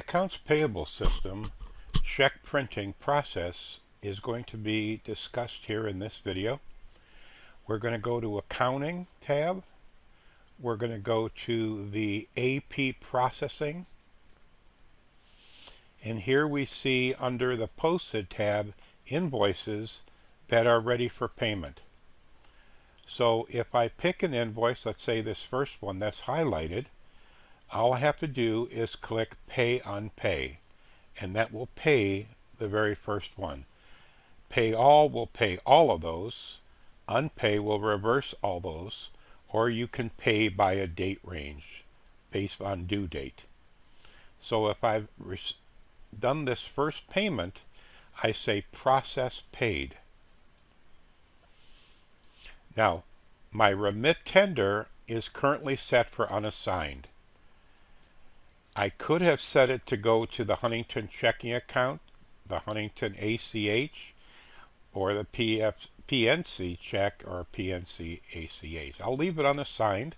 accounts payable system check printing process is going to be discussed here in this video. We're going to go to Accounting tab. We're going to go to the AP Processing. And here we see under the Posted tab invoices that are ready for payment. So if I pick an invoice, let's say this first one that's highlighted, all I have to do is click Pay on Pay, and that will pay the very first one. Pay All will pay all of those. Unpay will reverse all those, or you can pay by a date range based on due date. So if I've done this first payment, I say Process Paid. Now, my remit tender is currently set for unassigned. I could have set it to go to the Huntington checking account, the Huntington ACH, or the PNC check or PNC ACH. I'll leave it unassigned,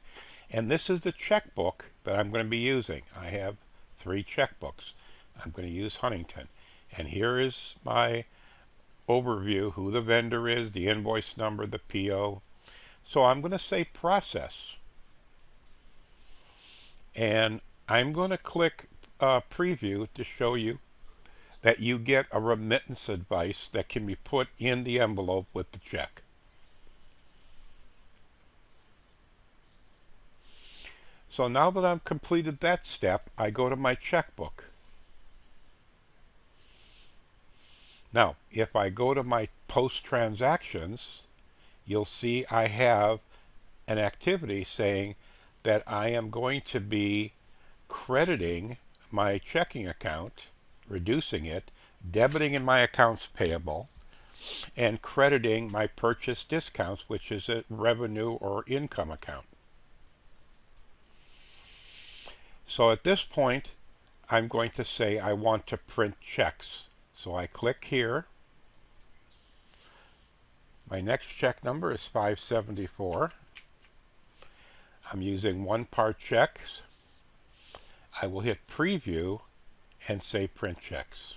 and this is the checkbook that I'm going to be using. I have 3 checkbooks. I'm going to use Huntington. And here is my overview, who the vendor is, the invoice number, the PO. So I'm going to say Process. And I'm going to click Preview to show you that you get a remittance advice that can be put in the envelope with the check. So now that I've completed that step, I go to my checkbook. Now, if I go to my post transactions, you'll see I have an activity saying that I am going to be crediting my checking account, reducing it, debiting in my accounts payable, and crediting my purchase discounts, which is a revenue or income account. So at this point, I'm going to say I want to print checks. So I click here. My next check number is 574. I'm using 1-part checks. I will hit Preview and say Print Checks.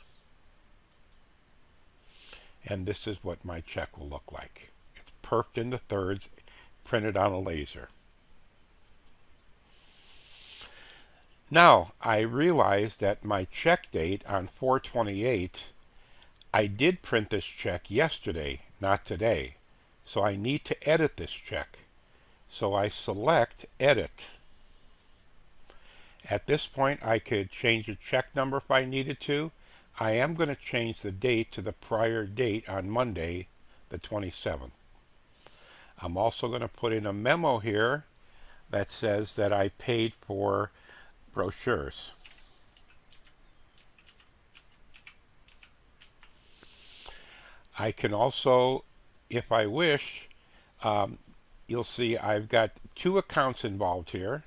And this is what my check will look like. It's perfed into thirds, printed on a laser. Now, I realize that my check date on 4/28, I did print this check yesterday, not today. So I need to edit this check. So I select Edit. At this point, I could change the check number if I needed to. I am going to change the date to the prior date on Monday, the 27th. I'm also going to put in a memo here that says that I paid for brochures. I can also, if I wish, you'll see I've got 2 accounts involved here.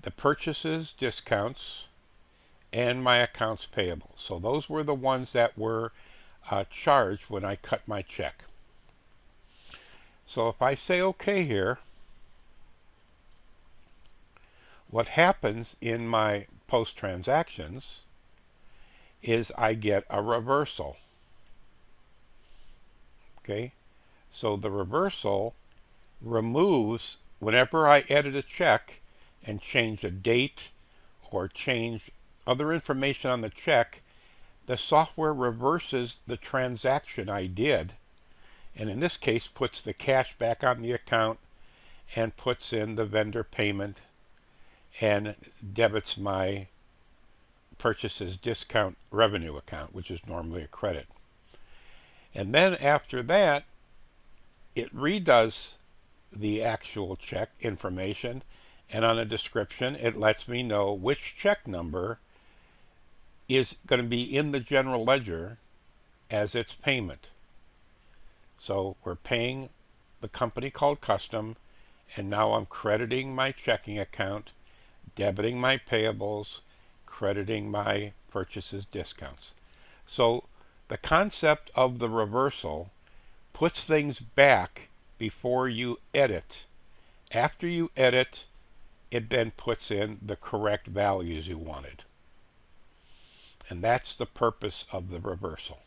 The purchases, discounts, and my accounts payable. So those were the ones that were charged when I cut my check. So if I say OK here, what happens in my post transactions is I get a reversal. Okay, so the reversal removes, whenever I edit a check and change a date or change other information on the check, the software reverses the transaction I did, and in this case puts the cash back on the account and puts in the vendor payment and debits my purchases discount revenue account, which is normally a credit. And then after that, it redoes the actual check information, and on a description, it lets me know which check number is going to be in the general ledger as its payment. So we're paying the company called Custom, and now I'm crediting my checking account, debiting my payables, crediting my purchases discounts. So the concept of the reversal puts things back before you edit. After you edit, it then puts in the correct values you wanted. And that's the purpose of the reversal.